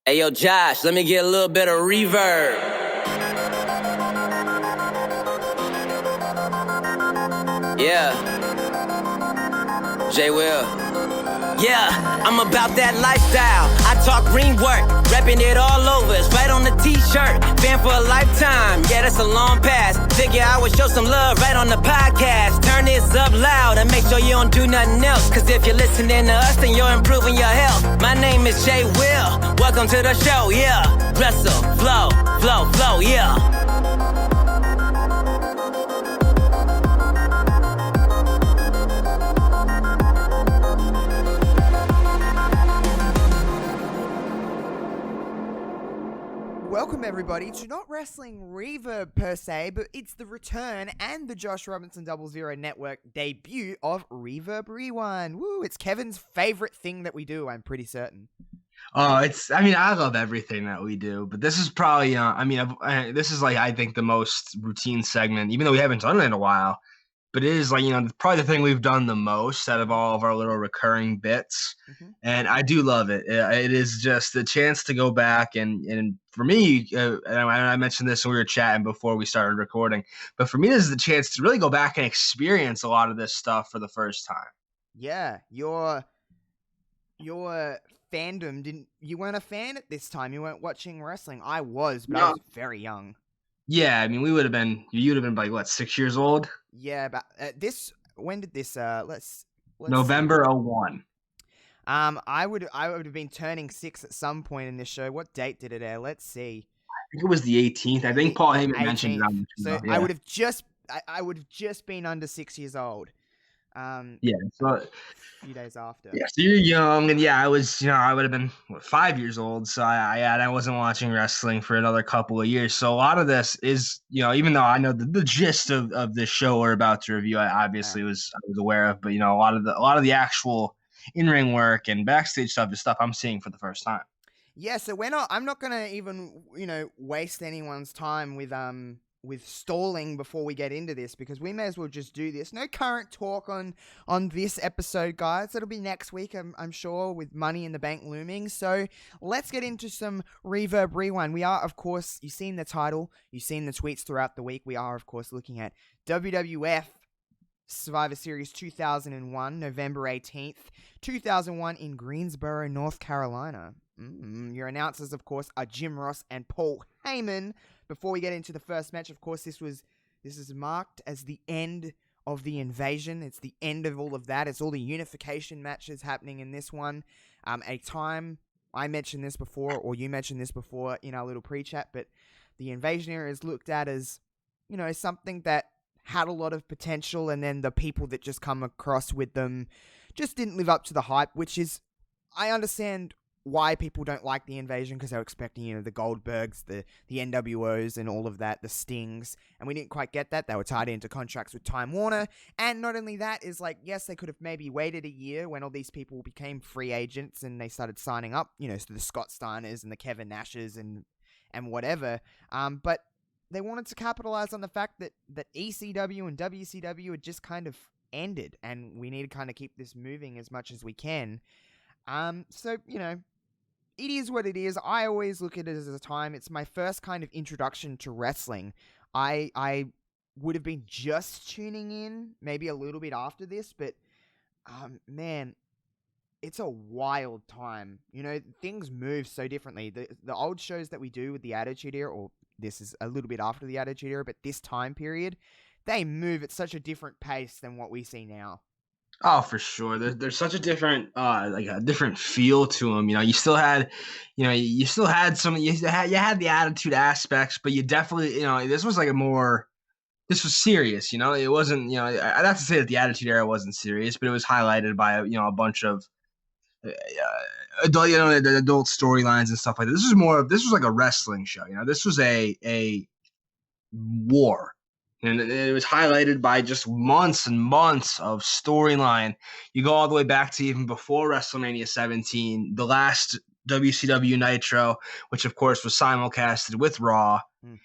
Hey, yo, Josh, let me get a little bit of reverb. Yeah. J. Will. Yeah, I'm about that lifestyle. I talk green work, repping it all over. It's right on the t-shirt. Fan for a lifetime. Yeah, that's a long pass. Figure I would show some love right on the podcast. Turn this up loud and make sure you don't do nothing else. Cause if you're listening to us, then you're improving your health. My name is J. Will. Welcome to the show, yeah. Wrestle, flow, flow, flow, yeah. Welcome everybody to not wrestling reverb per se, but it's the return and the Josh Robinson 00 Network debut of Reverb Rewind. Woo, it's Kevin's favorite thing that we do, I'm pretty certain. Oh, I love everything that we do, but this is probably, this is like, I think the most routine segment, even though we haven't done it in a while, but it is like, probably the thing we've done the most out of all of our little recurring bits. Mm-hmm. And I do love it. It is just the chance to go back and for me, and I mentioned this when we were chatting before we started recording, but for me, this is the chance to really go back and experience a lot of this stuff for the first time. Yeah, your fandom you weren't a fan at this time. You weren't watching wrestling. I was, but no. I was very young. Yeah, I mean, you would have been like, what, 6 years old? Yeah, but when did this, let's November 01. I would have been turning 6 at some point in this show. What date did it air? Let's see. I think it was the 18th. I think Paul Heyman mentioned it on the show. So yeah. I would have just been under 6 years old. So a few days after. Yeah, so you're young, and I was, I would have been 5 years old, so I wasn't watching wrestling for another couple of years. So a lot of this is, even though I know the gist of this show we're about to review, I obviously was aware of, but a lot of the actual in-ring work and backstage stuff is stuff I'm seeing for the first time. Yeah, so I'm not gonna even waste anyone's time with stalling before we get into this, because we may as well just do this. No current talk on this episode, guys. It'll be next week, I'm sure, with Money in the Bank looming. So let's get into some Reverb Rewind. We are, of course, you've seen the title, you've seen the tweets throughout the week. We are, of course, looking at WWF Survivor Series 2001, November 18th, 2001 in Greensboro, North Carolina. Your announcers, of course, are Jim Ross and Paul Heyman. Before we get into the first match, of course, this is marked as the end of the invasion. It's the end of all of that. It's all the unification matches happening in this one. A time, I mentioned this before, or you mentioned this before in our little pre-chat, but the invasion era is looked at as, something that had a lot of potential, and then the people that just come across with them just didn't live up to the hype, which is, I understand why people don't like the invasion, because they're expecting, the Goldbergs, the NWOs and all of that, the Stings, and we didn't quite get that. They were tied into contracts with Time Warner, and not only that is like, yes, they could have maybe waited a year when all these people became free agents and they started signing up, so the Scott Steiners and the Kevin Nashes and whatever, but they wanted to capitalize on the fact that ECW and WCW had just kind of ended, and we need to kind of keep this moving as much as we can. So, it is what it is. I always look at it as a time. It's my first kind of introduction to wrestling. I would have been just tuning in maybe a little bit after this, but man, it's a wild time. Things move so differently. The old shows that we do with the Attitude Era, or this is a little bit after the Attitude Era, but this time period, they move at such a different pace than what we see now. Oh, for sure. There's such a different, a different feel to them. You still had, you had the attitude aspects, but you definitely, this was like this was serious. It wasn't, I'd have to say that the Attitude Era wasn't serious, but it was highlighted by, a bunch of, adult storylines and stuff like that. This was like a wrestling show. This was a war. And it was highlighted by just months and months of storyline. You go all the way back to even before WrestleMania 17, the last WCW Nitro, which of course was simulcasted with Raw. You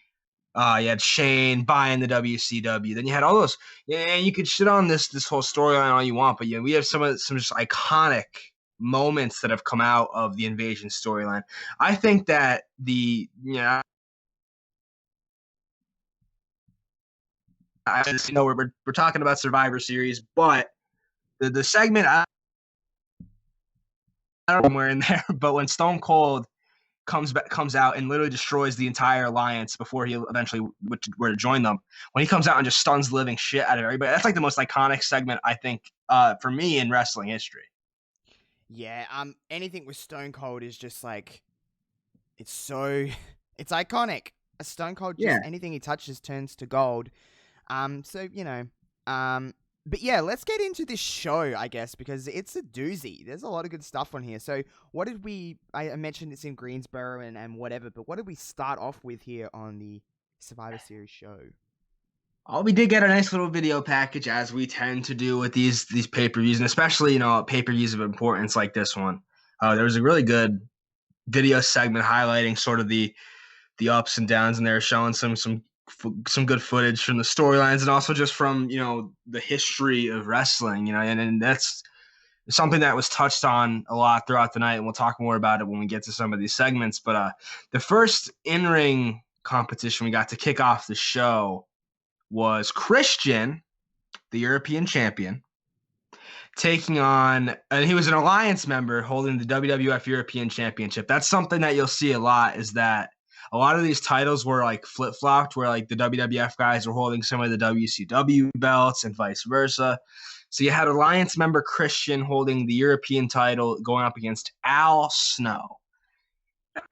had Shane buying the WCW. Then you had all those. Yeah, you could shit on this whole storyline all you want, but we have some just iconic moments that have come out of the Invasion storyline. I think that I know we're talking about Survivor Series, but the segment I don't know somewhere in there, but when Stone Cold comes out and literally destroys the entire alliance before he eventually were to join them. When he comes out and just stuns the living shit out of everybody, that's like the most iconic segment I think for me in wrestling history. Yeah, anything with Stone Cold is just like, it's iconic. A Stone Cold, anything he touches turns to gold. So but yeah, let's get into this show, I guess, because it's a doozy. There's a lot of good stuff on here. So what did I mentioned it's in Greensboro and whatever, but what did we start off with here on the Survivor Series show? Oh, we did get a nice little video package, as we tend to do with these pay-per-views, and especially, pay-per-views of importance like this one. There was a really good video segment highlighting sort of the ups and downs, and they were showing some good footage from the storylines and also just from, the history of wrestling, and that's something that was touched on a lot throughout the night. And we'll talk more about it when we get to some of these segments. But the first in-ring competition we got to kick off the show was Christian, the European champion, taking on, and he was an alliance member holding the WWF European Championship. That's something that you'll see a lot, is that a lot of these titles were like flip-flopped, where like the WWF guys were holding some of the WCW belts and vice versa. So you had Alliance member Christian holding the European title going up against Al Snow.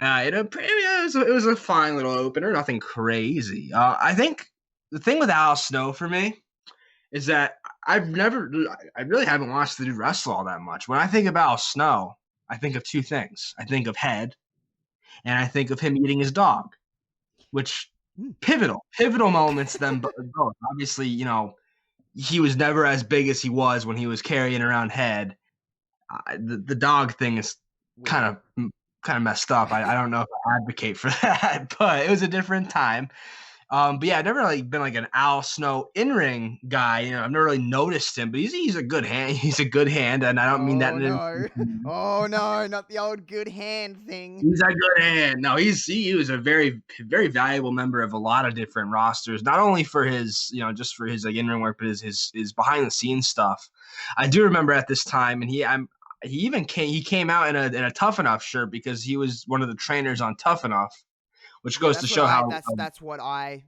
It was a fine little opener, nothing crazy. I think the thing with Al Snow for me is that I really haven't watched the dude wrestle all that much. When I think of Al Snow, I think of two things. I think of head, and I think of him eating his dog, which pivotal moments then both. Obviously, he was never as big as he was when he was carrying around head. The dog thing is kind of messed up. I don't know if I advocate for that, but it was a different time. But yeah, I've never really been like an Al Snow in-ring guy. I've never really noticed him, but he's a good hand. He's a good hand, and I don't mean that. Oh no, not the old good hand thing. He's a good hand. No, he was a very, very valuable member of a lot of different rosters. Not only for his, just for his like in-ring work, but his behind the scenes stuff. I do remember at this time, and he came out in a Tough Enough shirt because he was one of the trainers on Tough Enough. Which goes to show how that's what I,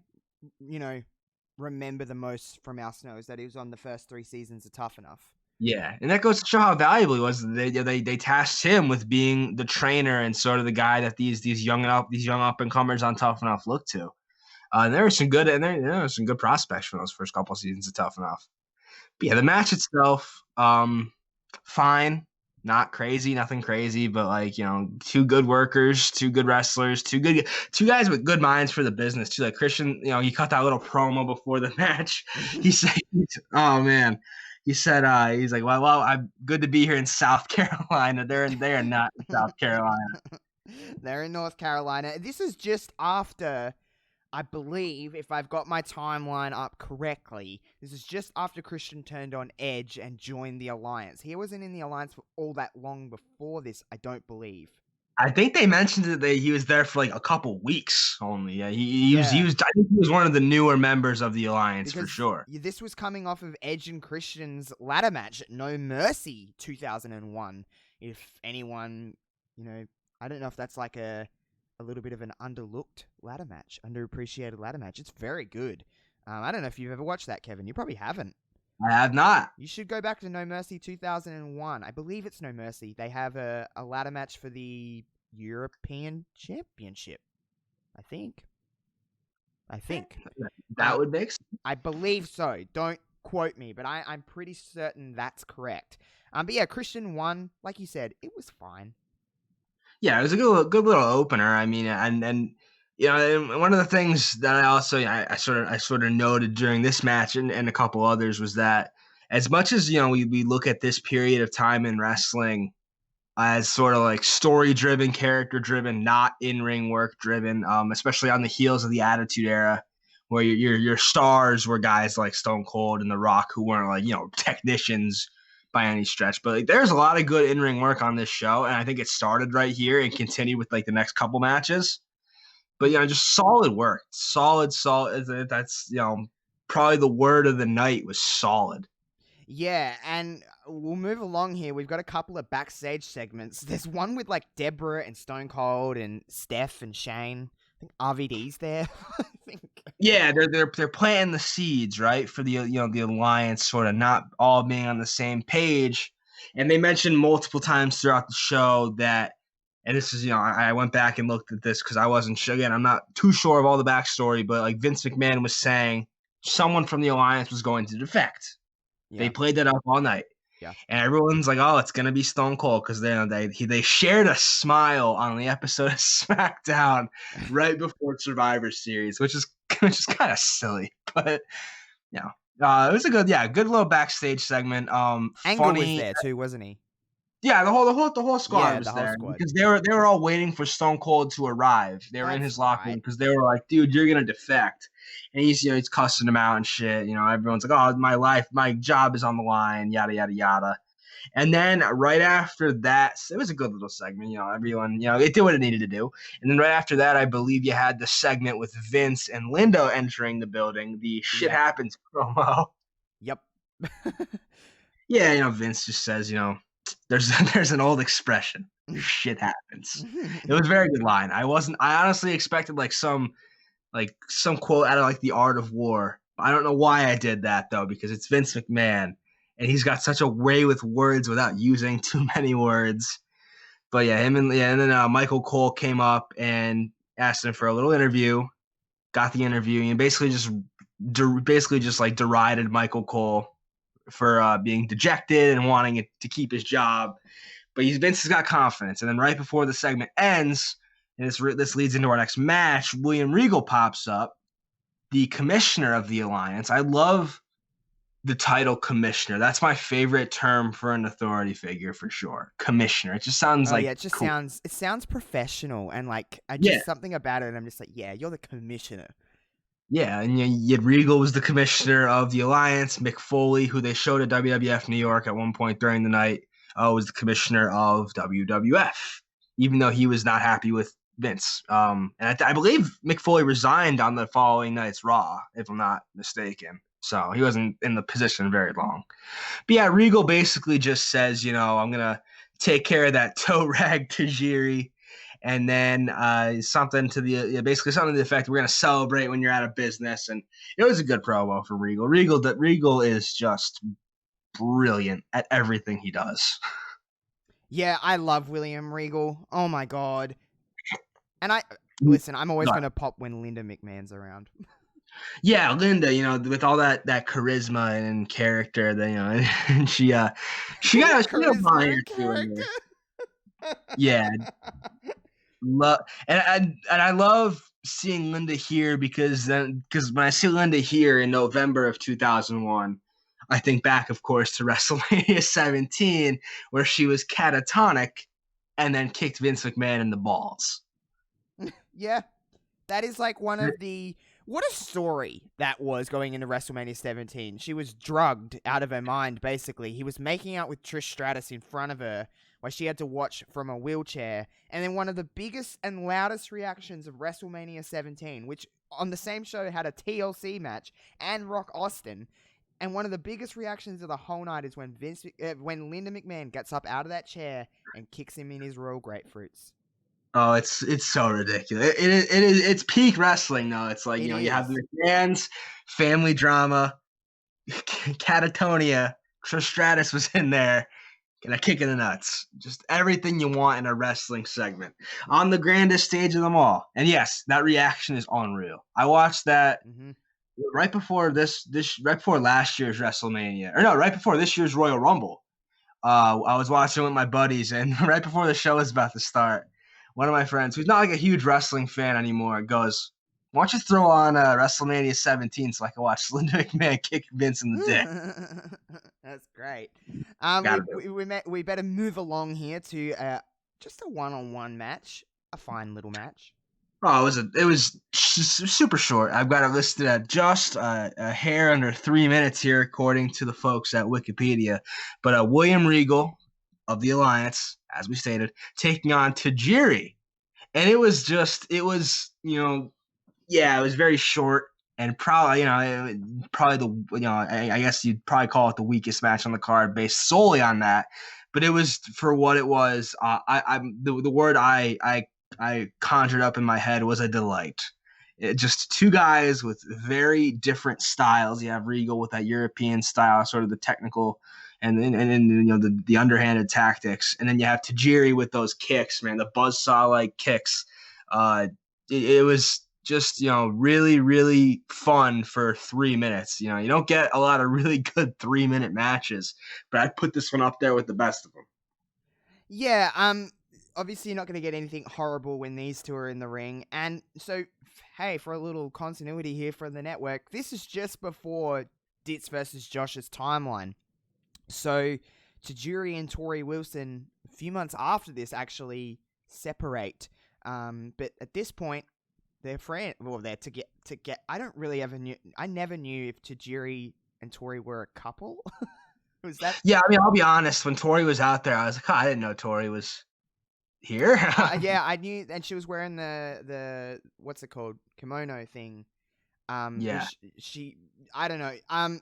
remember the most from Al Snow, is that he was on the first 3 seasons of Tough Enough. Yeah, and that goes to show how valuable he was. They tasked him with being the trainer and sort of the guy that these young up and comers on Tough Enough look to. And there were some good prospects for those first couple seasons of Tough Enough. But yeah, the match itself, fine. Not crazy, nothing crazy, but like, two good workers, two good wrestlers, two guys with good minds for the business too. Like Christian, he cut that little promo before the match. He said, "Oh man," he said, "He's like, well, I'm good to be here in South Carolina. They're not in South Carolina. They're in North Carolina." This is just after, I believe, if I've got my timeline up correctly, this is just after Christian turned on Edge and joined the Alliance. He wasn't in the Alliance for all that long before this, I don't believe. I think they mentioned that he was there for like a couple weeks only. Yeah, he was. I think he was one of the newer members of the Alliance for sure. This was coming off of Edge and Christian's ladder match at No Mercy 2001. If anyone, I don't know if that's like a little bit of an underappreciated ladder match. It's very good. I don't know if you've ever watched that, Kevin. You probably haven't. I have not. You should go back to No Mercy 2001. I believe it's No Mercy. They have a ladder match for the European Championship. I think. That would make sense. I believe so. Don't quote me, but I'm pretty certain that's correct. But yeah, Christian won. Like you said, it was fine. Yeah, it was a good little opener. I mean, and one of the things that I also I sort of noted during this match and a couple others was that as much as we look at this period of time in wrestling as sort of like story driven, character driven, not in ring work driven, especially on the heels of the Attitude Era, where your stars were guys like Stone Cold and The Rock, who weren't like technicians by any stretch, but like, there's a lot of good in-ring work on this show, and I think it started right here and continued with like the next couple matches. But just solid work, solid. That's probably the word of the night was solid. Yeah, and we'll move along here. We've got a couple of backstage segments. There's one with like Deborah and Stone Cold and Steph and Shane. I think RVD's there. I think. Yeah, they're planting the seeds, right, for the the alliance sort of not all being on the same page. And they mentioned multiple times throughout the show that, and this is I went back and looked at this because I wasn't sure. Again, I'm not too sure of all the backstory, but like Vince McMahon was saying someone from the alliance was going to defect. Yeah. They played that up all night. Yeah. And everyone's like, oh, it's going to be Stone Cold because they shared a smile on the episode of SmackDown right before Survivor Series, which is kind of silly. But, it was a good little backstage segment. Angle was there too, wasn't he? Yeah, the whole squad was there because they were all waiting for Stone Cold to arrive. They were in his locker room because they were like, "Dude, you're gonna defect," and he's cussing them out and shit. Everyone's like, "Oh, my job is on the line," yada yada yada. And then right after that, it was a good little segment. Everyone, it did what it needed to do. And then right after that, I believe you had the segment with Vince and Linda entering the building. The shit happens promo. Yep. Yeah, Vince just says, there's an old expression. Shit happens. It was a very good line. I honestly expected some quote out of like The Art of War. I don't know why I did that though, because it's Vince McMahon and he's got such a way with words without using too many words. But yeah, and then Michael Cole came up and asked him for a little interview. Got the interview and basically just like derided Michael Cole for being dejected and wanting to keep his job. But Vince has got confidence. And then right before the segment ends, and this leads into our next match, William Regal pops up, the commissioner of the alliance. I love the title commissioner. That's my favorite term for an authority figure for sure. Commissioner. It just sounds like it just cool. sounds professional and something about it. And I'm just like, yeah, you're the commissioner. Yeah, and yet Regal was the commissioner of the alliance. Mick Foley, who they showed at WWF New York at one point during the night, was the commissioner of WWF, even though he was not happy with Vince. And I believe Mick Foley resigned on the following night's Raw, if I'm not mistaken. So he wasn't in the position very long. But yeah, Regal basically just says, I'm going to take care of that toe rag Tajiri. And then something to the effect, we're going to celebrate when you're out of business. And it was a good promo for Regal. Regal is just brilliant at everything he does. Yeah, I love William Regal. Oh, my God. And I'm always going to pop when Linda McMahon's around. Yeah, Linda, with all that charisma and character, and she got a character. Yeah. And I love seeing Linda here because when I see Linda here in November of 2001, I think back, of course, to WrestleMania 17, where she was catatonic and then kicked Vince McMahon in the balls. Yeah, that is like one of the... What a story that was going into WrestleMania 17. She was drugged out of her mind, basically. He was making out with Trish Stratus in front of her, where she had to watch from a wheelchair. And then one of the biggest and loudest reactions of WrestleMania 17, which on the same show had a TLC match and Rock Austin. And one of the biggest reactions of the whole night is when Linda McMahon gets up out of that chair and kicks him in his Royal Grapefruits. Oh, it's so ridiculous. It's peak wrestling though. It's like, you have the fans, family drama, catatonia. Trish Stratus was in there, and a kick in the nuts. Just everything you want in a wrestling segment on the grandest stage of them all. And yes, that reaction is unreal. I watched that right before right before last year's WrestleMania, or no, right before this year's Royal Rumble. I was watching with my buddies, and right before the show was about to start, one of my friends, who's not like a huge wrestling fan anymore, goes, "Why don't you throw on WrestleMania 17 so I can watch Linda McMahon kick Vince in the dick?" That's great. We better move along here to just a one-on-one match, a fine little match. Oh, it was super short. I've got it listed at just a hair under 3 minutes here, according to the folks at Wikipedia. But William Regal of the Alliance, as we stated, taking on Tajiri, and it was yeah, it was very short. And probably, I guess you'd probably call it the weakest match on the card based solely on that. But it was for what it was. The word I conjured up in my head was a delight. Just two guys with very different styles. You have Regal with that European style, sort of the technical, and then the underhanded tactics, and then you have Tajiri with those kicks, man, the buzzsaw like kicks. It was just really, really fun for 3 minutes. You don't get a lot of really good 3-minute matches, but I'd put this one up there with the best of them. Yeah, obviously you're not going to get anything horrible when these two are in the ring. And so, hey, for a little continuity here for the network, this is just before Ditz versus Josh's timeline. So Tajiri and Tori Wilson, a few months after this, actually separate. But at this point, they're friends. Well, they're to get. I never knew if Tajiri and Tori were a couple. Was that? Yeah, I mean, I'll be honest. When Tori was out there, I was like, I didn't know Tori was here. Yeah, I knew, and she was wearing the what's it called, kimono thing. Yeah. She I don't know.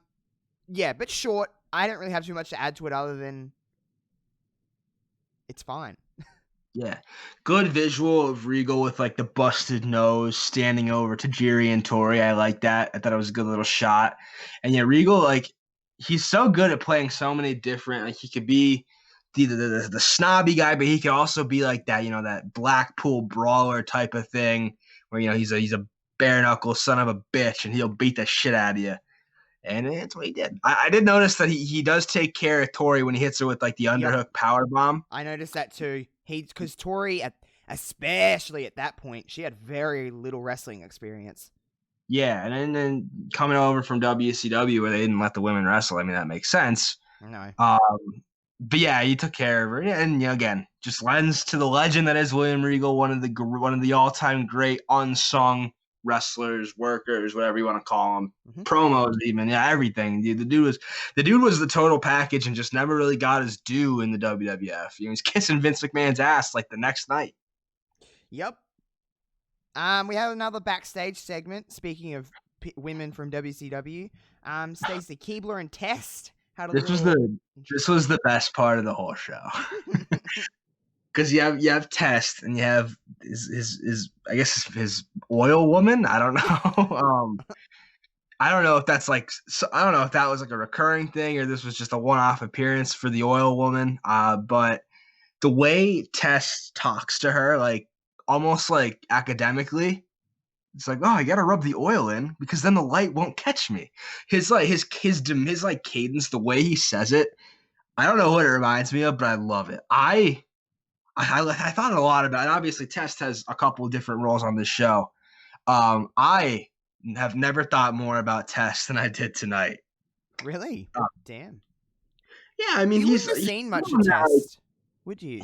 Yeah, but short. I don't really have too much to add to it other than it's fine. Yeah, good visual of Regal with like the busted nose standing over Tajiri and Tori. I like that. I thought it was a good little shot. And yeah, Regal, like, he's so good at playing so many different. Like, he could be the snobby guy, but he could also be like that, that Blackpool brawler type of thing, where he's a bare knuckle son of a bitch, and he'll beat the shit out of you. And that's what he did. I did notice that he does take care of Tori when he hits her with like the underhook power bomb. I noticed that too. Because Tori, especially at that point, she had very little wrestling experience. Yeah, and then coming over from WCW where they didn't let the women wrestle, I mean, that makes sense. No. But yeah, he took care of her, and again, just lends to the legend that is William Regal, one of the all-time great unsung wrestlers, workers, whatever you want to call them, promos, even, yeah, everything. The dude was the total package, and just never really got his due in the WWF. He's kissing Vince McMahon's ass like the next night. Yep. We have another backstage segment. Speaking of women from WCW, Stacey Keibler and Test had this was the best part of the whole show. Because you have Test, and you have his oil woman. I don't know. I don't know if that's I don't know if that was like a recurring thing or this was just a one-off appearance for the oil woman. But the way Test talks to her, like almost like academically, it's like, oh, I gotta rub the oil in because then the light won't catch me. His cadence, the way he says it, I don't know what it reminds me of, but I love it. I thought a lot about it. Obviously, Test has a couple of different roles on this show. I have never thought more about Test than I did tonight. Really? Damn. Yeah, I mean, you wouldn't have seen much of Test, would you?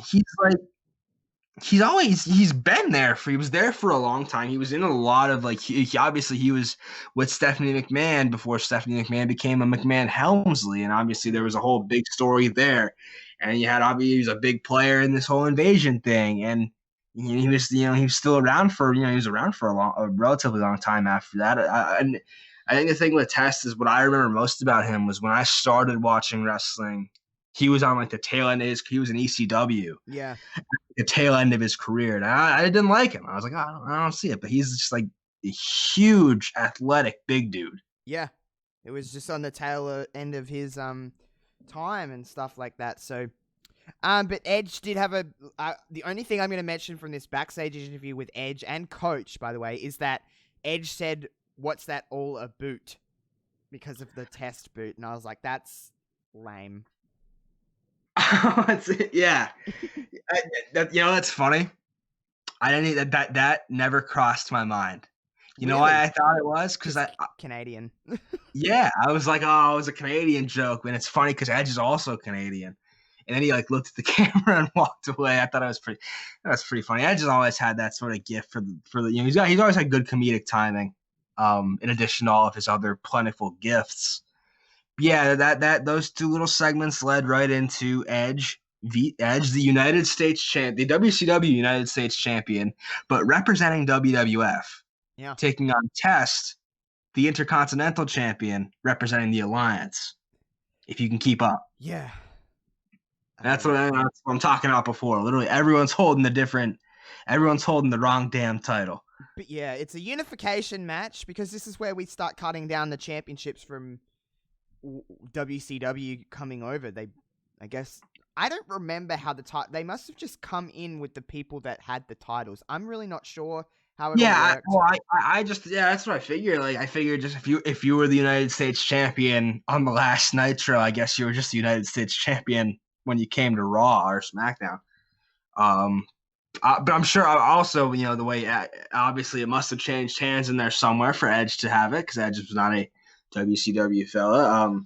He's been there he was there for a long time. He was in a lot of he was with Stephanie McMahon before Stephanie McMahon became a McMahon Helmsley, and obviously there was a whole big story there. And he was a big player in this whole invasion thing, and he was still around for he was around for a relatively long time after that. And I think the thing with Test is what I remember most about him was when I started watching wrestling, he was on like the tail end of he was in ECW. Yeah. The tail end of his career. And I didn't like him. I was like, I don't see it. But he's just like a huge, athletic, big dude. Yeah. It was just on the tail end of his time and stuff like that. So, but Edge did have the only thing I'm going to mention from this backstage interview with Edge and Coach, by the way, is that Edge said, "What's that all a boot?" because of the Test boot. And I was like, that's lame. Yeah. That's funny. I didn't that never crossed my mind. You know why I thought it was? Because I Canadian. Yeah, I was like, oh, it was a Canadian joke, and it's funny because Edge is also Canadian. And then he like looked at the camera and walked away. I thought that was pretty funny. I just always had that sort of gift for the he's always had good comedic timing. In addition to all of his other plentiful gifts. Yeah, those two little segments led right into Edge, the United States the WCW United States champion, but representing WWF. Yeah. Taking on Test, the Intercontinental champion, representing the Alliance. If you can keep up. Yeah. That's what I'm talking about before. Literally, everyone's holding the wrong damn title. But yeah, it's a unification match because this is where we start cutting down the championships from WCW coming over. I guess, I don't remember how they must have just come in with the people that had the titles. I'm really not sure how it all worked. I just that's what I figured. Like, I figured just if you were the United States champion on the last Nitro, I guess you were just the United States champion when you came to Raw or SmackDown. But I'm sure also, the way obviously it must have changed hands in there somewhere for Edge to have it, because Edge was not a WCW fella.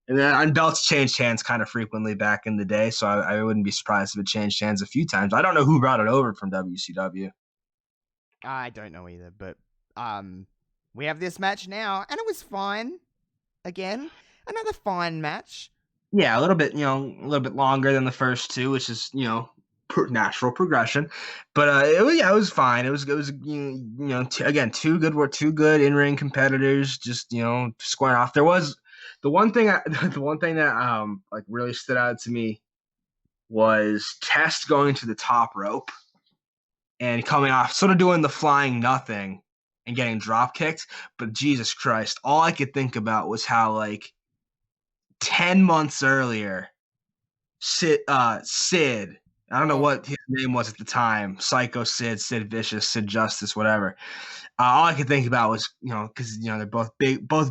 And then belts changed hands kind of frequently back in the day, so I wouldn't be surprised if it changed hands a few times. I don't know who brought it over from WCW. I don't know either, but we have this match now, and it was fine. Again, another fine match. Yeah, a little bit longer than the first two, which is natural progression, but it was fine. It was again two good in-ring competitors, just squaring off. There was the one thing that like really stood out to me was Test going to the top rope and coming off, sort of doing the flying nothing and getting drop kicked. But Jesus Christ, all I could think about was how, like, 10 months earlier, Sid, I don't know what his name was at the time, Psycho Sid, Sid Vicious, Sid Justice, whatever. All I could think about was, because they're both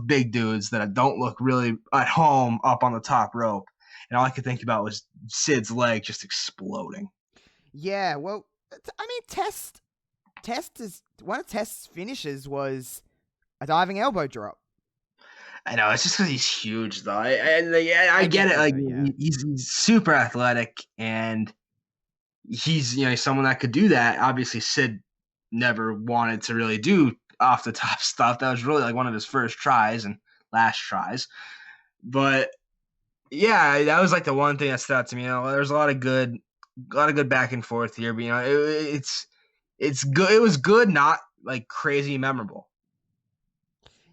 big dudes that don't look really at home up on the top rope, and all I could think about was Sid's leg just exploding. Yeah, well, I mean, Test is one of Test's finishes was a diving elbow drop. I know, it's just because he's huge, though. I get it. Like, he's super athletic, and he's someone that could do that. Obviously, Sid never wanted to really do off the top stuff. That was really like one of his first tries and last tries. But yeah, that was like the one thing that stood out to me. There's a lot of good back and forth here, but it's good. It was good, not like crazy memorable.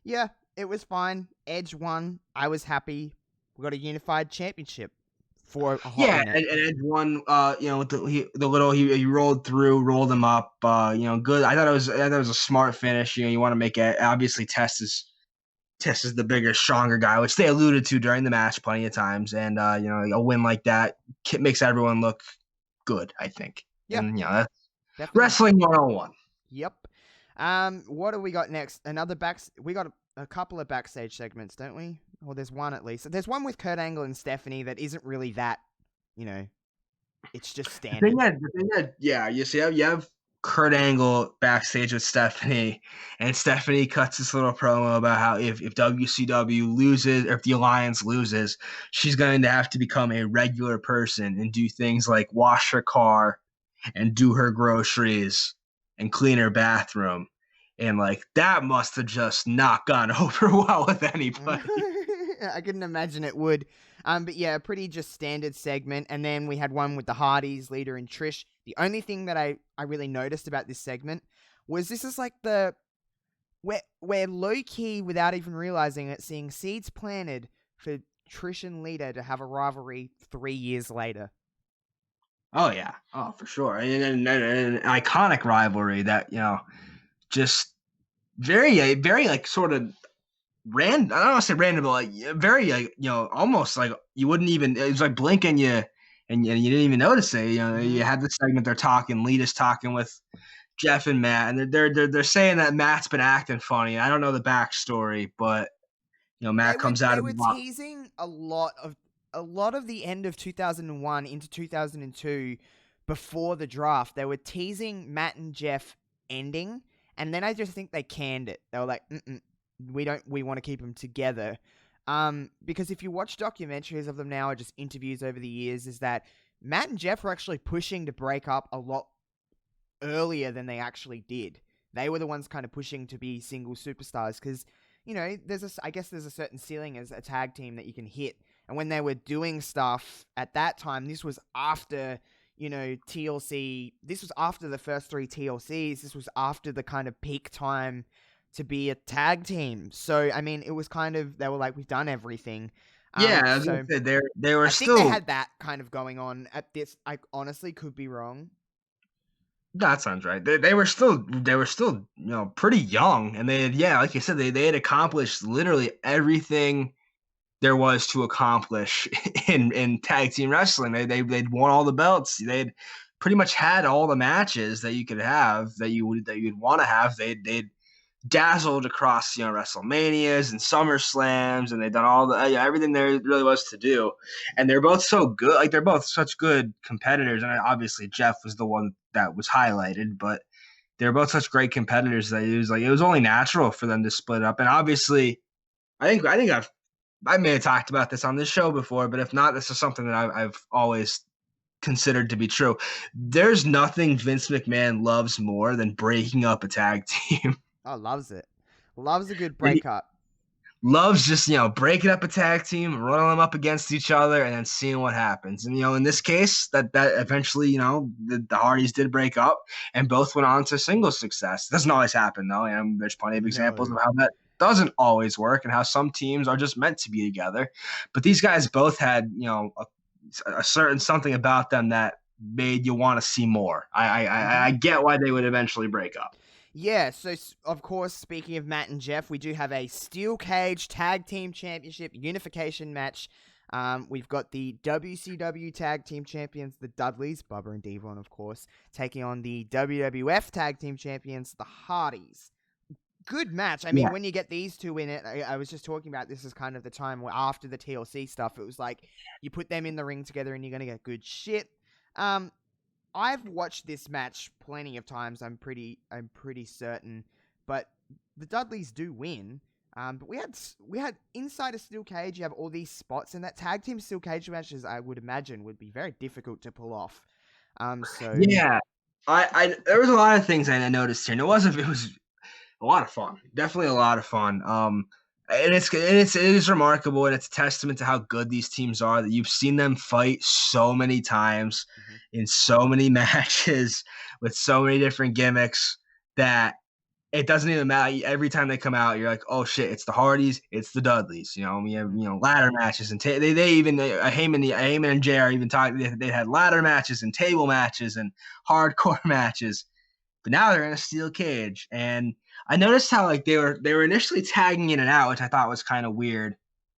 Yeah, it was fine. Edge won. I was happy. We got a unified championship for a hot minute. And Edge won. With he rolled him up. Good. I thought it was a smart finish. You want to make it. Obviously, Test is the bigger, stronger guy, which they alluded to during the match plenty of times. And a win like that makes everyone look good, I think. Yeah. And that's Definitely. Wrestling 101. Yep. What do we got next? We got a couple of backstage segments, don't we? Or there's one at least. There's one with Kurt Angle and Stephanie that isn't really that, it's just standard. You have Kurt Angle backstage with Stephanie, and Stephanie cuts this little promo about how if WCW loses, or if the Alliance loses, she's going to have to become a regular person and do things like wash her car and do her groceries and clean her bathroom. And like that must have just not gone over well with anybody. I couldn't imagine it would. But yeah, pretty just standard segment. And then we had one with the Hardys, Lita and Trish. The only thing that I really noticed about this segment was this is like we're low-key, without even realizing it, seeing seeds planted for Trish and Lita to have a rivalry 3 years later. Oh, yeah. Oh, for sure. And an iconic rivalry that, just very, very, like, sort of random. I don't want to say random, but, like, very, like, almost like you wouldn't even, it was like blink and you didn't even notice it. You had the segment they're talking, Lita's talking with Jeff and Matt, and they're saying that Matt's been acting funny. I don't know the backstory, but, Matt comes out of the box. They were teasing a lot of the end of 2001 into 2002 before the draft. They were teasing Matt and Jeff ending, and then I just think they canned it. They were like, we want to keep them together. Because if you watch documentaries of them now or just interviews over the years, is that Matt and Jeff were actually pushing to break up a lot earlier than they actually did. They were the ones kind of pushing to be single superstars because, I guess there's a certain ceiling as a tag team that you can hit. And when they were doing stuff at that time, this was after, TLC. This was after the first 3 TLCs. This was after the kind of peak time to be a tag team. So, I mean, it was kind of, they were like, we've done everything. Yeah, I was gonna say they were I still. think they had that kind of going on at this. I honestly could be wrong. That sounds right. They were still pretty young, and they had, like you said, they had accomplished literally everything there was to accomplish in tag team wrestling. They'd won all the belts. They'd pretty much had all the matches that you could have that you'd want to have. They'd dazzled across WrestleManias and SummerSlams, and they've done all the everything there really was to do. And they're both so good. Like, they're both such good competitors. And obviously Jeff was the one that was highlighted, but they're both such great competitors that it was only natural for them to split up. And obviously, I think I may have talked about this on this show before, but if not, this is something that I've always considered to be true. There's nothing Vince McMahon loves more than breaking up a tag team. Oh, loves it. Loves a good breakup. Loves just, breaking up a tag team, running them up against each other, and then seeing what happens. And, in this case, that eventually, the Hardys did break up, and both went on to singles success. It doesn't always happen, though. And there's plenty of examples of how that doesn't always work and how some teams are just meant to be together. But these guys both had, a certain something about them that made you want to see more. I get why they would eventually break up. Yeah, so of course, speaking of Matt and Jeff, we do have a Steel Cage Tag Team Championship unification match. We've got the WCW Tag Team Champions, the Dudleys, Bubba and Devon, of course, taking on the WWF Tag Team Champions, the Hardys. Good match. I mean, when you get these two in it, I was just talking about this as kind of the time where after the TLC stuff, it was like you put them in the ring together and you're going to get good shit. I've watched this match plenty of times. I'm pretty certain, but the Dudleys do win. But we had inside a steel cage. You have all these spots, and that tag team steel cage matches, I would imagine, would be very difficult to pull off. Yeah, I there was a lot of things I noticed here, and it was a lot of fun. Definitely a lot of fun. And it is remarkable, and it's a testament to how good these teams are that you've seen them fight so many times in so many matches with so many different gimmicks that it doesn't even matter. Every time they come out, you're like, oh shit, it's the Hardys, it's the Dudleys. We have ladder matches, and they even Heyman and JR even talked. They had ladder matches and table matches and hardcore matches, but now they're in a steel cage. And I noticed how they were initially tagging in and out, which I thought was kind of weird.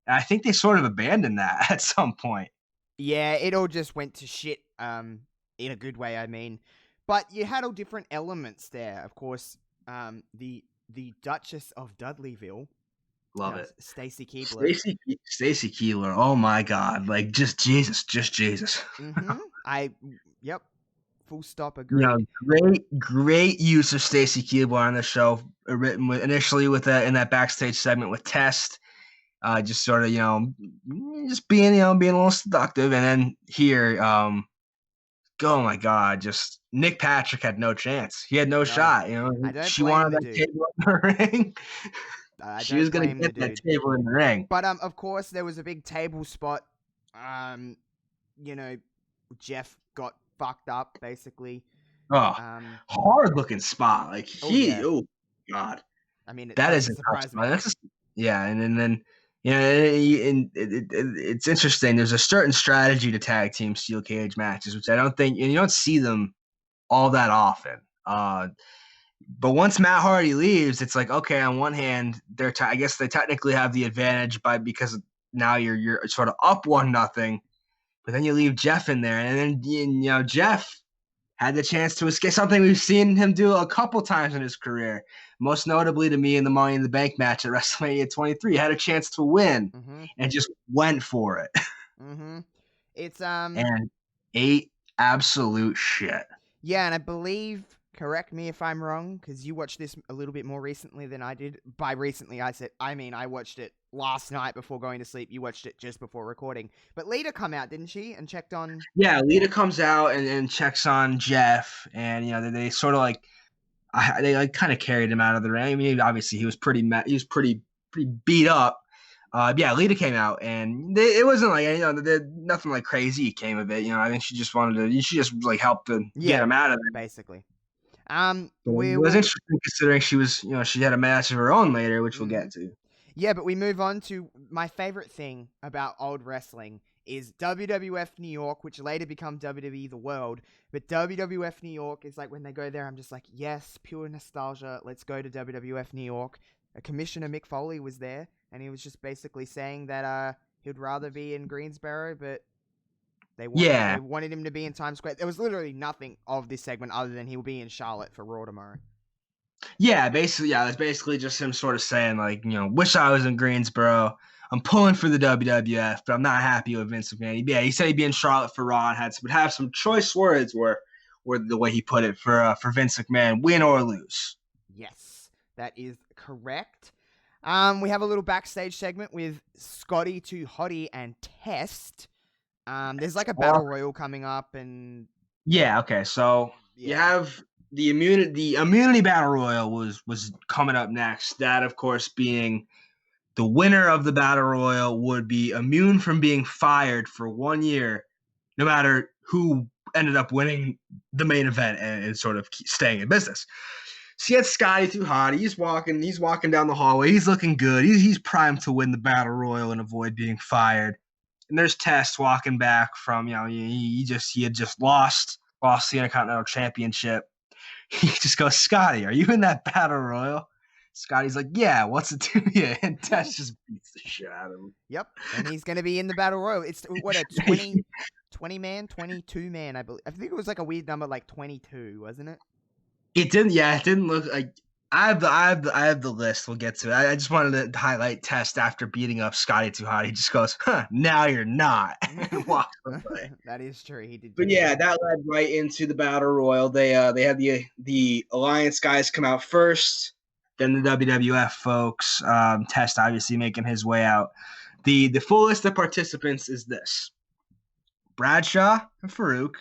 And I think they sort of abandoned that at some point. Yeah, it all just went to shit, in a good way, I mean. But you had all different elements there. Of course, the Duchess of Dudleyville. Love it. Stacy Keibler. Stacy Keibler. Oh my God. Just Jesus. Yep. Full stop. Agree. Great use of Stacy Keibler on the show. Written initially in that backstage segment with Test, just sort of just being a little seductive, and then here, oh my God, just Nick Patrick had no chance. He had no shot. She wanted that table in the ring. She was gonna get that table in the ring. But of course, there was a big table spot. Jeff got fucked up, basically. Hard looking spot. Oh God. I mean, that is a surprise. And then it's interesting. There's a certain strategy to tag team steel cage matches, which I don't think, and you don't see them all that often. But once Matt Hardy leaves, it's like, okay, on one hand, I guess they technically have the advantage because now you're sort of up 1-0. But then you leave Jeff in there, and then Jeff had the chance to escape, something we've seen him do a couple times in his career. Most notably to me in the Money in the Bank match at WrestleMania 23, he had a chance to win and just went for it. It's and ate absolute shit. Yeah, and I believe, correct me if I'm wrong, because you watched this a little bit more recently than I did. By recently, I watched it last night before going to sleep. You watched it just before recording. But Lita come out, didn't she? And checked on... Yeah, Lita comes out and checks on Jeff, and they sort of like they like kind of carried him out of the ring. I mean, obviously he was pretty beat up. Yeah, Lita came out, and it wasn't like nothing like crazy came of it. I think she just like helped to get him out of there. Basically. It was interesting considering she was she had a match of her own later, which we'll get to. Yeah, but we move on to my favorite thing about old wrestling is WWF New York, which later become WWE The World. But WWF New York is like when they go there, I'm just like, yes, pure nostalgia. Let's go to WWF New York. Commissioner Mick Foley was there, and he was just basically saying that he'd rather be in Greensboro, but they wanted him to be in Times Square. There was literally nothing of this segment other than he'll be in Charlotte for Raw tomorrow. Yeah, basically, it's basically just him sort of saying, like, wish I was in Greensboro. I'm pulling for the WWF, but I'm not happy with Vince McMahon. Yeah, he said he'd be in Charlotte for Raw and would have some choice words were the way he put it for Vince McMahon, win or lose. Yes, that is correct. We have a little backstage segment with Scotty 2 Hottie and Test. There's like a battle royal coming up, and yeah, okay, so you have the immunity battle royal was coming up next. That, of course, being the winner of the battle royal would be immune from being fired for 1 year, no matter who ended up winning the main event and sort of staying in business. So you had Scotty 2 Hottie. He's walking down the hallway. He's looking good. He's primed to win the battle royal and avoid being fired. And there's Test walking back from he had just lost the Intercontinental Championship. He just goes, Scotty, are you in that battle royal? Scotty's like, yeah, what's it to you? And Test just beats the shit out of him. Yep, and he's going to be in the battle royal. It's what, a 20-man, 22-man, I believe. I think it was like a weird number, like 22, wasn't it? It didn't look like. I have the list. We'll get to it. I just wanted to highlight Test after beating up Scotty 2 Hottie. He just goes, now you're not. And walks away. That is true. He did. But yeah, that led right into the battle royal. They had the Alliance guys come out first, then the WWF folks. Test obviously making his way out. The full list of participants is this: Bradshaw and Farouk,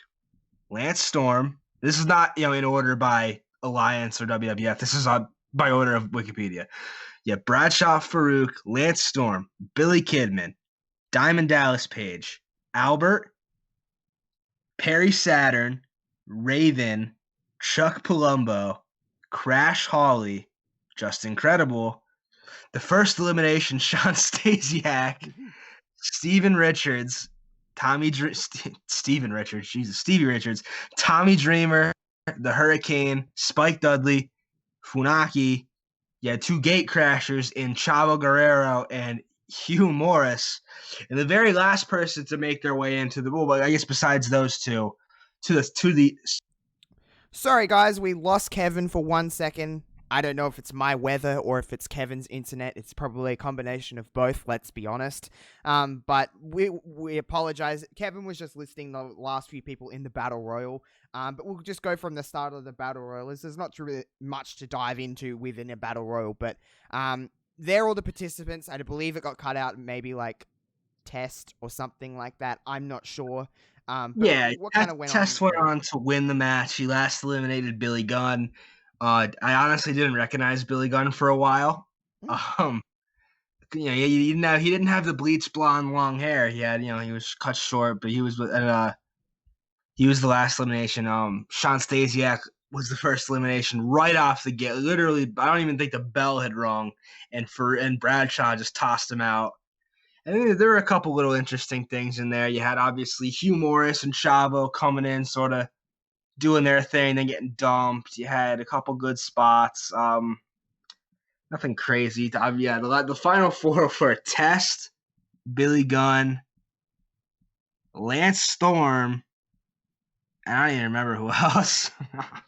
Lance Storm. This is not in order by Alliance or WWF. This is by order of Wikipedia. Yeah, Bradshaw, Farouk, Lance Storm, Billy Kidman, Diamond Dallas Page, Albert, Perry Saturn, Raven, Chuck Palumbo, Crash Hawley, Justin Credible, the first elimination, Sean Stasiak, Steven Richards, Stevie Richards, Tommy Dreamer, the Hurricane, Spike Dudley, Funaki. You had 2 gate crashers in Chavo Guerrero and Hugh Morris. And the very last person to make their way into the rule, but I guess besides those two, to the. Sorry, guys, we lost Kevin for 1 second. I don't know if it's my weather or if it's Kevin's internet. It's probably a combination of both, let's be honest. But we apologize. Kevin was just listing the last few people in the Battle Royal. But we'll just go from the start of the Battle Royal. There's not really much to dive into within a Battle Royal, but they're all the participants. I believe it got cut out maybe like Test or something like that. I'm not sure. What kind of Test went on to win the match. He last eliminated Billy Gunn. I honestly didn't recognize Billy Gunn for a while. He didn't have the bleached blonde long hair. He had, he was cut short, but he was the last elimination. Sean Stasiak was the first elimination right off the gate. Literally, I don't even think the bell had rung, and Bradshaw just tossed him out. And there were a couple little interesting things in there. You had obviously Hugh Morris and Chavo coming in, sort of doing their thing, then getting dumped. You had a couple good spots. Nothing crazy. The final 4 for Test, Billy Gunn, Lance Storm, and I don't even remember who else.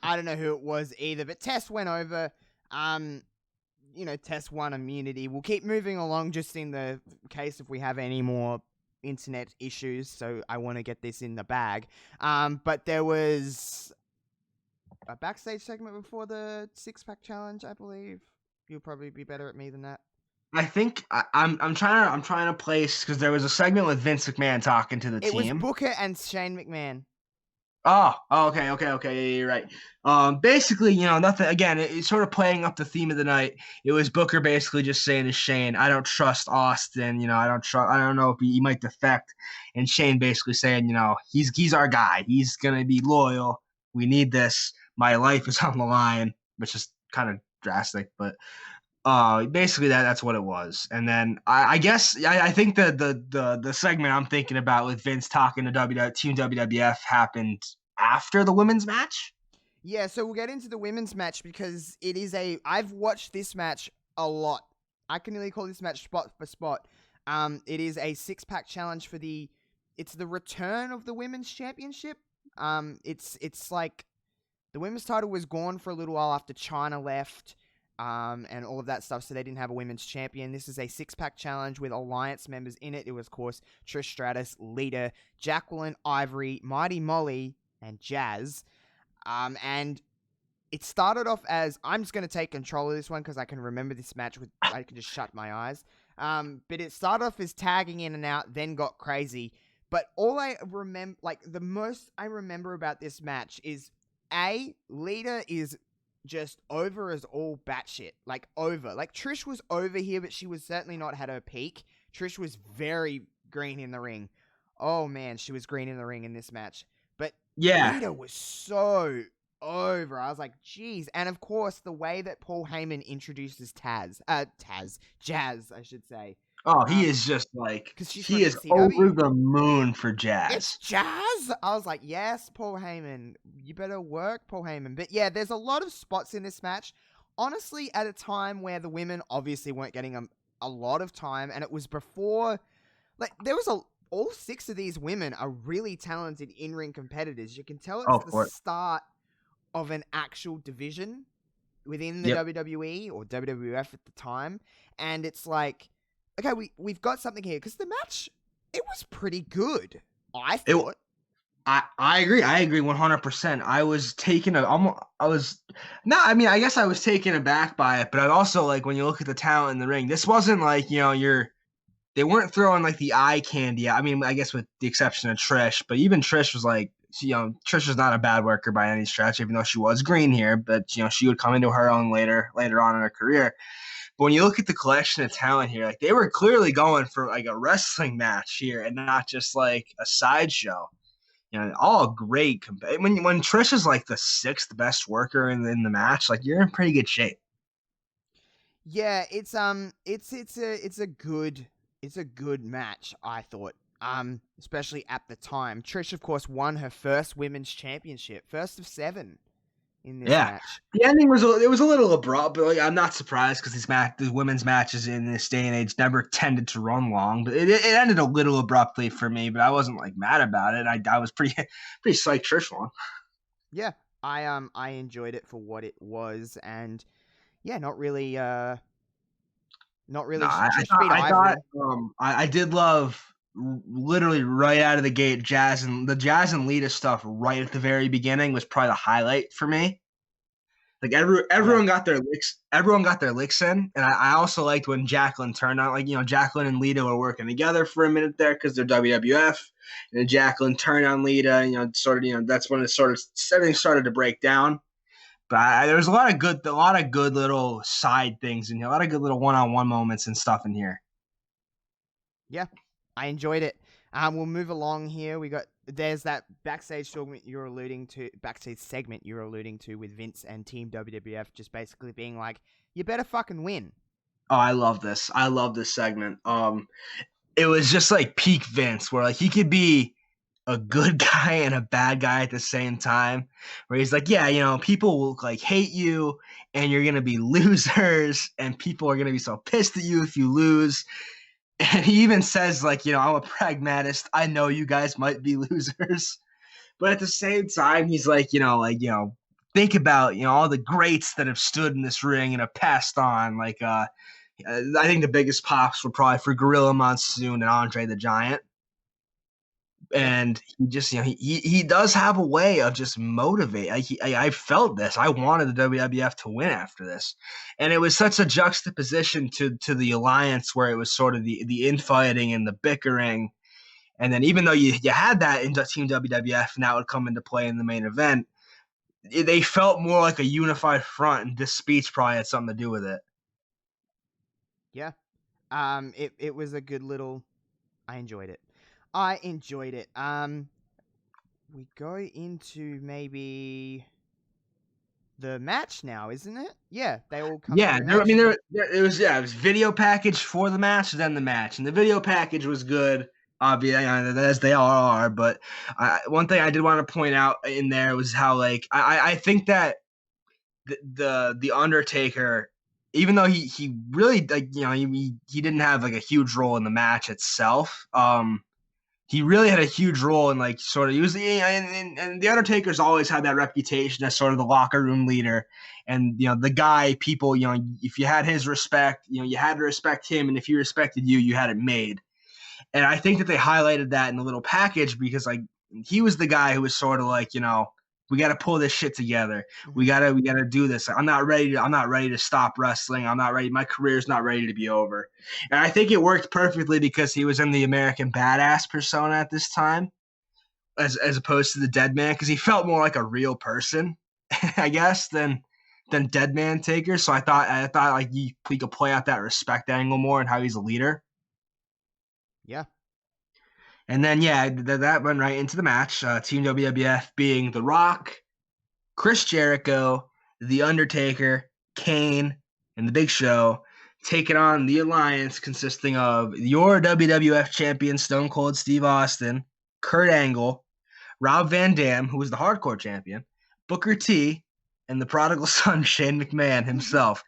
I don't know who it was either, but Test went over. Test won immunity. We'll keep moving along just in the case if we have any more internet issues, so I want to get this in the bag. But there was a backstage segment before the 6-pack challenge, I believe. You'll probably be better at me than that. I'm trying to place, because there was a segment with Vince McMahon talking to the It was team. Booker and Shane McMahon. Okay. Yeah, you're right. Basically, nothing. Again, it's sort of playing up the theme of the night. It was Booker basically just saying to Shane, "I don't trust Austin. I don't know if he might defect." And Shane basically saying, he's our guy. He's gonna be loyal. We need this. My life is on the line, which is kind of drastic, but basically that's what it was. And then I guess I think the segment I'm thinking about with Vince talking to Team WWF happened after the women's match. Yeah, so we'll get into the women's match because I've watched this match a lot. I can nearly call this match spot for spot. It is a 6-pack challenge it's the return of the women's championship. It's like the women's title was gone for a little while after China left. And all of that stuff, so they didn't have a women's champion. This is a 6-pack challenge with Alliance members in it. It was, of course, Trish Stratus, Lita, Jacqueline, Ivory, Mighty Molly, and Jazz. And it started off as, I'm just going to take control of this one because I can remember this match I can just shut my eyes. But it started off as tagging in and out, then got crazy. But all I remember, the most I remember about this match is, Lita is just over as all batshit. Over. Trish was over here, but she was certainly not had her peak. Trish was very green in the ring. Oh, man, she was green in the ring in this match. But Yeah. Lita was so over. I was like, geez. And, of course, the way that Paul Heyman introduces Jazz, I should say. Oh, he is just he is over the moon for Jazz. It's Jazz? I was like, yes, Paul Heyman. You better work, Paul Heyman. But yeah, there's a lot of spots in this match. Honestly, at a time where the women obviously weren't getting a lot of time, and it was before, all 6 of these women are really talented in-ring competitors. You can tell it's the start of an actual division within the WWE or WWF at the time. And it's like, okay, we've got something here, because the match, it was pretty good, I thought. I agree 100%. I was taken I guess I was taken aback by it, but I also, when you look at the talent in the ring, this wasn't they weren't throwing the eye candy. I mean, I guess with the exception of Trish, but even Trish was Trish was not a bad worker by any stretch, even though she was green here, but she would come into her own later on in her career. But when you look at the collection of talent here, they were clearly going for a wrestling match here and not just a sideshow. All great. When Trish is the 6th best worker in the match, you're in pretty good shape. Yeah, it's a good match, I thought. Especially at the time. Trish, of course, won her first women's championship, first of 7. In this match. The ending was a little abrupt, but I'm not surprised because the women's matches in this day and age never tended to run long. But it ended a little abruptly for me, but I wasn't mad about it. I was pretty psyched Trish won. Yeah, I enjoyed it for what it was, and yeah, not really. I did love, literally right out of the gate, Jazz and Lita stuff right at the very beginning was probably the highlight for me. Everyone got their licks in, and I also liked when Jacqueline turned on. Jacqueline and Lita were working together for a minute there because they're WWF, and then Jacqueline turned on Lita. That's when everything started to break down. But there was a lot of good little side things in here, a lot of good little one-on-one moments and stuff in here. Yeah, I enjoyed it. We'll move along here. There's that backstage segment you're alluding to with Vince and Team WWF just basically being like, you better fucking win. Oh, I love this. I love this segment. It was just peak Vince, where he could be a good guy and a bad guy at the same time, where he's people will hate you and you're going to be losers and people are going to be so pissed at you if you lose. And he even says, I'm a pragmatist. I know you guys might be losers. But at the same time, he's think about, all the greats that have stood in this ring and have passed on. I think the biggest pops were probably for Gorilla Monsoon and Andre the Giant. And he just, he does have a way of just motivate. I felt this. I wanted the WWF to win after this, and it was such a juxtaposition to the alliance where it was sort of the infighting and the bickering, and then even though you had that in Team WWF, and that would come into play in the main event, they felt more like a unified front, and this speech probably had something to do with it. Yeah, it was a good little. I enjoyed it. We go into maybe the match now, isn't it? Yeah, they all come. Yeah, it was video package for the match, then the match, and the video package was good, obviously, as they all are. But one thing I did want to point out in there was how, like, I think that the Undertaker, even though he really, like, he didn't have like a huge role in the match itself, he really had a huge role in, like, sort of, he was and the Undertaker's always had that reputation as sort of the locker room leader, and the guy people, if you had his respect, you had to respect him, and if he respected you, you had it made. And I think that they highlighted that in the little package because, like, he was the guy who was sort of like, we got to pull this shit together. We gotta do this. I'm not ready to stop wrestling. I'm not ready. My career's not ready to be over. And I think it worked perfectly because he was in the American Badass persona at this time, as opposed to the Dead Man, because he felt more like a real person, I guess, than Dead Man Taker. So I thought like he could play out that respect angle more and how he's a leader. Yeah. And then, that went right into the match. Team WWF being The Rock, Chris Jericho, The Undertaker, Kane, and The Big Show, taking on the Alliance consisting of your WWF champion, Stone Cold Steve Austin, Kurt Angle, Rob Van Dam, who was the Hardcore champion, Booker T, and the prodigal son, Shane McMahon himself.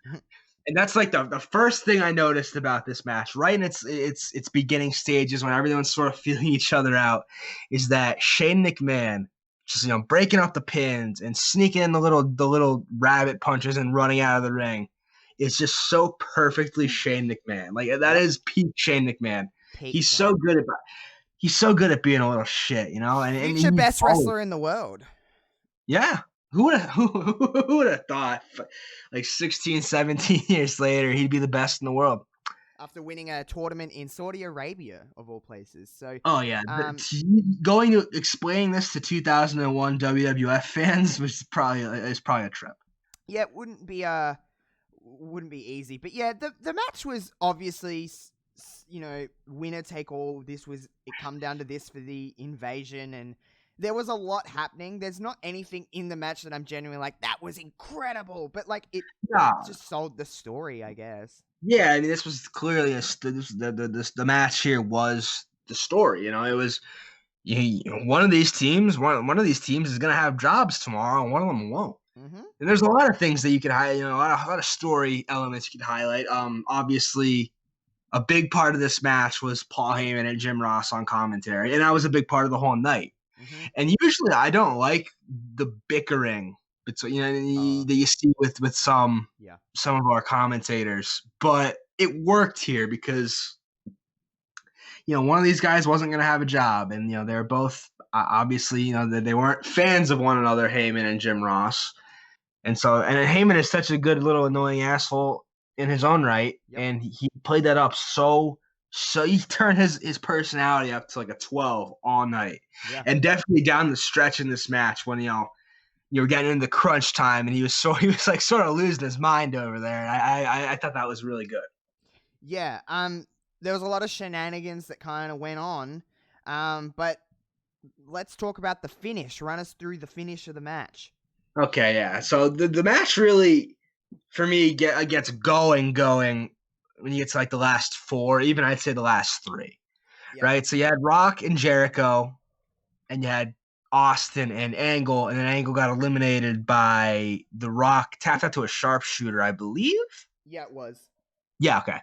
And that's like the first thing I noticed about this match, right in its beginning stages when everyone's sort of feeling each other out, is that Shane McMahon just breaking up the pins and sneaking in the little rabbit punches and running out of the ring. It's just so perfectly Shane McMahon. Like, that is peak Shane McMahon. He's so good at being a little shit, and Future best wrestler in the world. Yeah. Who would have thought, like, 16, 17 years later, he'd be the best in the world? After winning a tournament in Saudi Arabia, of all places. So, going to explain this to 2001 WWF fans is probably a trip. Yeah, it wouldn't be easy. But yeah, the match was obviously, winner take all. It come down to this for the invasion, and there was a lot happening. There's not anything in the match that I'm genuinely like, that was incredible. But, like, it just sold the story, I guess. Yeah, I mean, this was clearly the match here was the story. It was one of these teams. One of these teams is going to have jobs tomorrow, and one of them won't. Mm-hmm. And there's a lot of things that you could highlight. A lot of story elements you could highlight. Obviously, a big part of this match was Paul Heyman and Jim Ross on commentary, and that was a big part of the whole night. Mm-hmm. And usually, I don't like the bickering between that you see with some of our commentators, but it worked here because one of these guys wasn't going to have a job, and they're both obviously they weren't fans of one another, Heyman and Jim Ross, and Heyman is such a good little annoying asshole in his own right, and he played that up so he turned his personality up to like a 12 all night, and definitely down the stretch in this match when you were getting into crunch time, and he was like sort of losing his mind over there. I thought that was really good. Yeah. There was a lot of shenanigans that kind of went on. But let's talk about the finish. Run us through the finish of the match. Okay. Yeah. So the match really, for me, gets going when you get to like the last four, even I'd say the last three, right? So you had Rock and Jericho, and you had Austin and Angle, and then Angle got eliminated by The Rock, tapped out to a sharpshooter, I believe. Yeah, it was. Yeah, okay.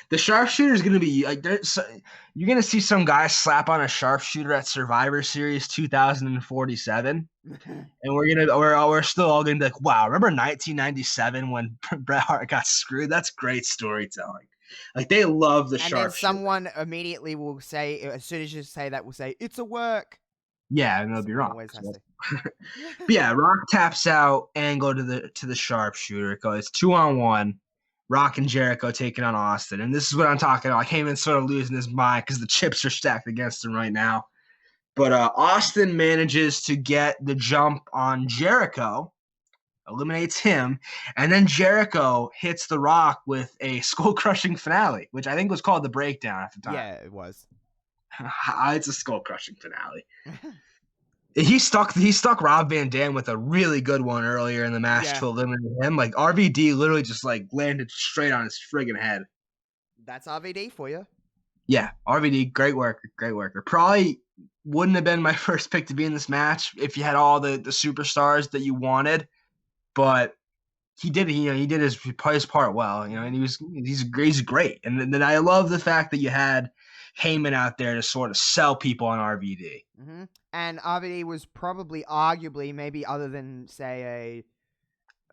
The sharpshooter is going to be like, you're going to see some guy slap on a sharpshooter at Survivor Series 2047, and we're still all going to be like, wow, remember 1997 when Bret Hart got screwed? That's great storytelling. Like they love the And then sharpshooter. someone immediately will say, as soon as you say that, will say, "It's a work." Yeah, and they'll be Someone wrong. always has So to. but yeah, Rock taps out and go to the sharpshooter. It goes 2-on-1. Rock and Jericho taking on Austin. And this is what I'm talking about. Heyman's sort of losing his mind because the chips are stacked against him right now. But Austin manages to get the jump on Jericho, eliminates him, and then Jericho hits The Rock with a skull-crushing finale, which I think was called the breakdown at the time. Yeah, it was. It's a skull-crushing finale. He stuck Rob Van Dam with a really good one earlier in the match to eliminate him. Like RVD literally just like landed straight on his friggin' head. That's RVD for you. Yeah, RVD, great worker. Probably wouldn't have been my first pick to be in this match if you had all the superstars that you wanted, but he did. He did his part well. And he's great. And then I love the fact that you had Heyman out there to sort of sell people on RVD. Mm-hmm. And RVD was probably, arguably, maybe other than, say,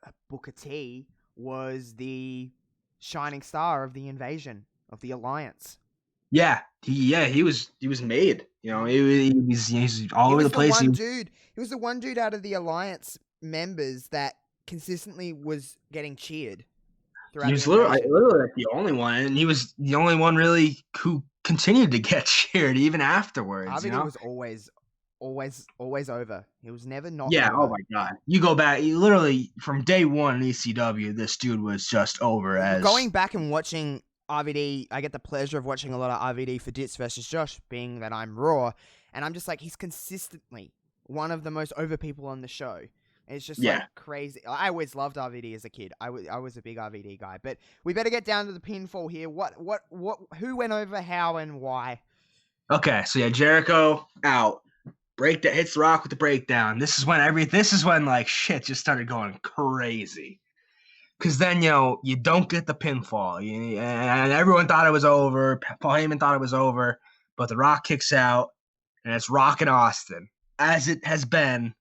a Booker T, was the shining star of the invasion, of the alliance. Yeah, he was made. He's all over the place. He was the one dude out of the alliance members that consistently was getting cheered. He was literally like the only one, and he was the only one really who continued to get cheered even afterwards. RVD was always over. He was never not. Yeah. over. Oh my God. You go back. You literally from day one in ECW, this dude was just over. As going back and watching RVD, I get the pleasure of watching a lot of RVD for Ditz versus Josh, being that I'm Raw, and I'm just like, he's consistently one of the most over people on the show. It's just like crazy. I always loved RVD as a kid. I was a big RVD guy. But we better get down to the pinfall here. Who went over, how, and why? Okay, so yeah, Jericho out. Breakdown hits Rock with the breakdown. This is when like shit just started going crazy. Cause then you don't get the pinfall, and everyone thought it was over. Paul Heyman thought it was over, but the Rock kicks out, and it's Rock and Austin, as it has been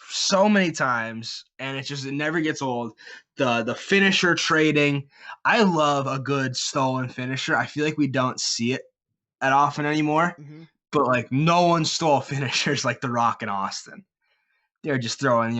so many times, and it never gets old. The finisher trading. I love a good stolen finisher. I feel like we don't see it that often anymore. Mm-hmm. But like no one stole finishers like the Rock and Austin. They're just throwing,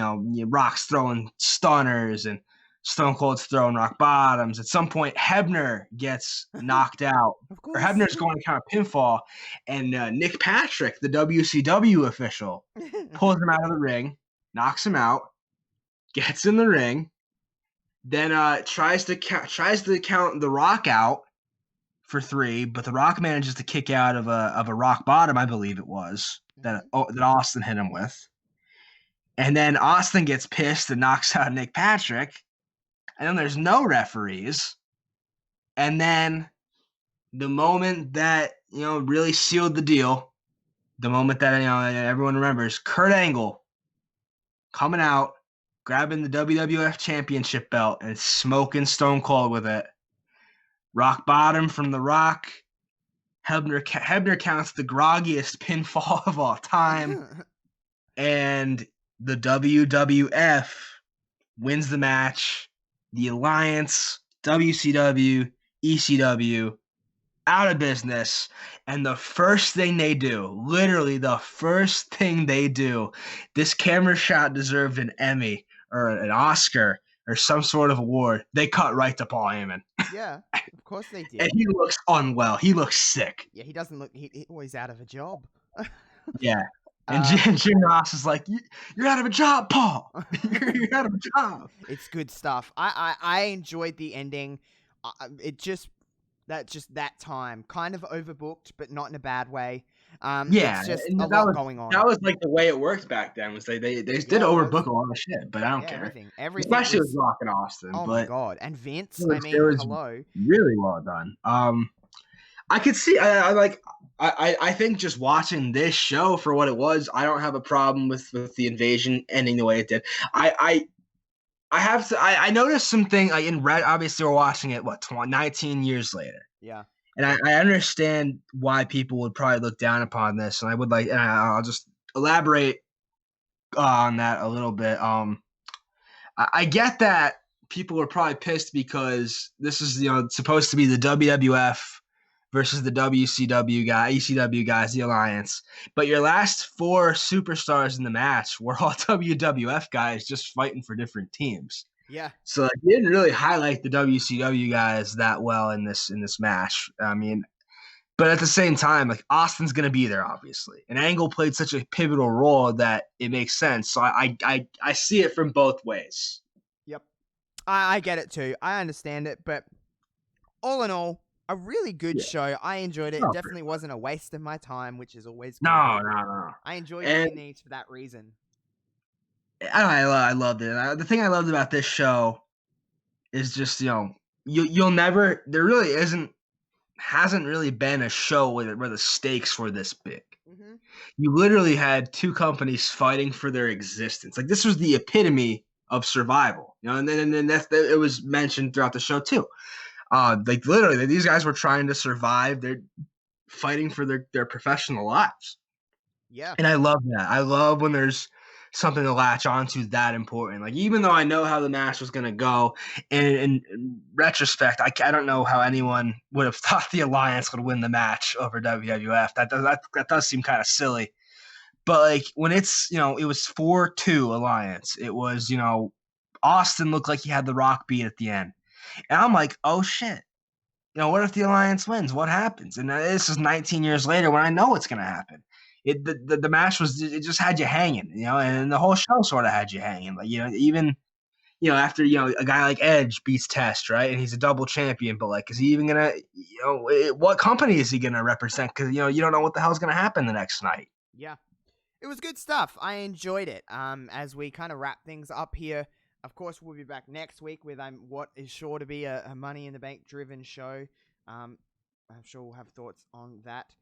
Rock's throwing stunners and Stone Cold's throwing rock bottoms. At some point, Hebner gets knocked out. Or Hebner's going to count a pinfall, and Nick Patrick, the WCW official, pulls him out of the ring, knocks him out, gets in the ring, then tries to count the Rock out for 3, but the Rock manages to kick out of a rock bottom, I believe it was, that Austin hit him with. And then Austin gets pissed and knocks out Nick Patrick. And then there's no referees. And then the moment that, really sealed the deal, the moment that, everyone remembers, Kurt Angle coming out, grabbing the WWF Championship belt and smoking Stone Cold with it. Rock bottom from the Rock. Hebner counts the groggiest pinfall of all time. And the WWF wins the match. The Alliance, WCW, ECW, out of business. And the first thing they do, literally the first thing they do, this camera shot deserved an Emmy or an Oscar or some sort of award. They cut right to Paul Heyman. Yeah, of course they did. And he looks unwell. He looks sick. Yeah, he doesn't look. He's out of a job. Yeah. And Jim Ross is like, "You're out of a job, Paul. You're out of a job." It's good stuff. I enjoyed the ending. That time kind of overbooked, but not in a bad way. Yeah, it's just a lot going on. That was like the way it worked back then. Was they did overbook a lot of shit, but I don't care. Everything Especially with Rock and Austin. Oh my God! And Vince, it was hello. Really well done. I could see. I think just watching this show for what it was, I don't have a problem with the invasion ending the way it did. I noticed something like in Red. Obviously, we're watching it 19 years later. Yeah. And I understand why people would probably look down upon this, and I'll just elaborate on that a little bit. I get that people were probably pissed because this is, supposed to be the WWF versus the ECW guys, the Alliance. But your last 4 superstars in the match were all WWF guys just fighting for different teams. Yeah. So you didn't really highlight the WCW guys that well in this match. I mean, but at the same time, like, Austin's going to be there, obviously. And Angle played such a pivotal role that it makes sense. So I see it from both ways. Yep. I get it too. I understand it. But all in all, a really good show. I enjoyed it. It definitely wasn't a waste of my time, which is always good. No. I enjoyed doing these for that reason. I loved it. The thing I loved about this show is just, you'll never, there really hasn't really been a show where the stakes were this big. Mm-hmm. You literally had 2 companies fighting for their existence. Like, this was the epitome of survival, and then it was mentioned throughout the show too. Like, literally, these guys were trying to survive. They're fighting for their professional lives. Yeah. And I love that. I love when there's something to latch onto that important. Like, even though I know how the match was going to go, and in retrospect, I don't know how anyone would have thought the Alliance would win the match over WWF. That does seem kind of silly. But, like, when it's, it was 4-2 Alliance. It was, Austin looked like he had the Rock beat at the end. And I'm like, oh, shit. What if the Alliance wins? What happens? And this is 19 years later when I know what's going to happen. The match it just had you hanging, and the whole show sort of had you hanging. Like, even, after, a guy like Edge beats Test, right? And he's a double champion, but, like, is he even going to, what company is he going to represent? Because, you don't know what the hell's going to happen the next night. Yeah. It was good stuff. I enjoyed it. As we kind of wrap things up here, of course, we'll be back next week with what is sure to be a Money in the Bank driven show. I'm sure we'll have thoughts on that.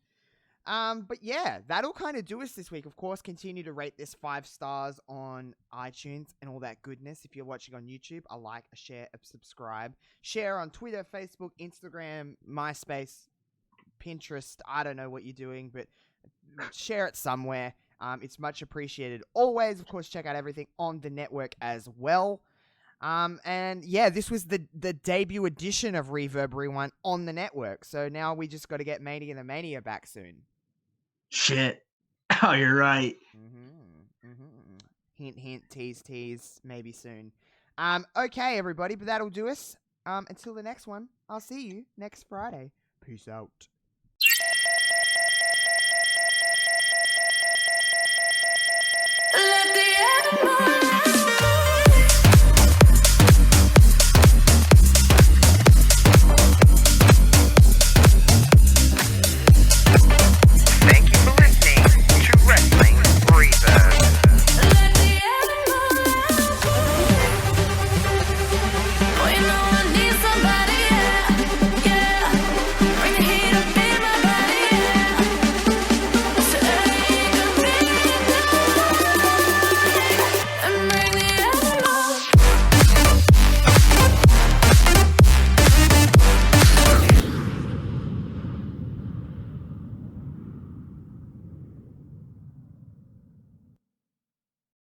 But yeah, that'll kind of do us this week. Of course, continue to rate this 5 stars on iTunes and all that goodness. If you're watching on YouTube, a like, a share, a subscribe. Share on Twitter, Facebook, Instagram, MySpace, Pinterest. I don't know what you're doing, but share it somewhere. It's much appreciated. Always, of course, check out everything on the network as well. And yeah, this was the debut edition of Reverb Rewind on the network. So now we just got to get Mania and the Mania back soon. Shit. Oh, you're right. Hint, hint, tease, tease, maybe soon. Okay, everybody, but that'll do us. Until the next one, I'll see you next Friday. Peace out. Let the animal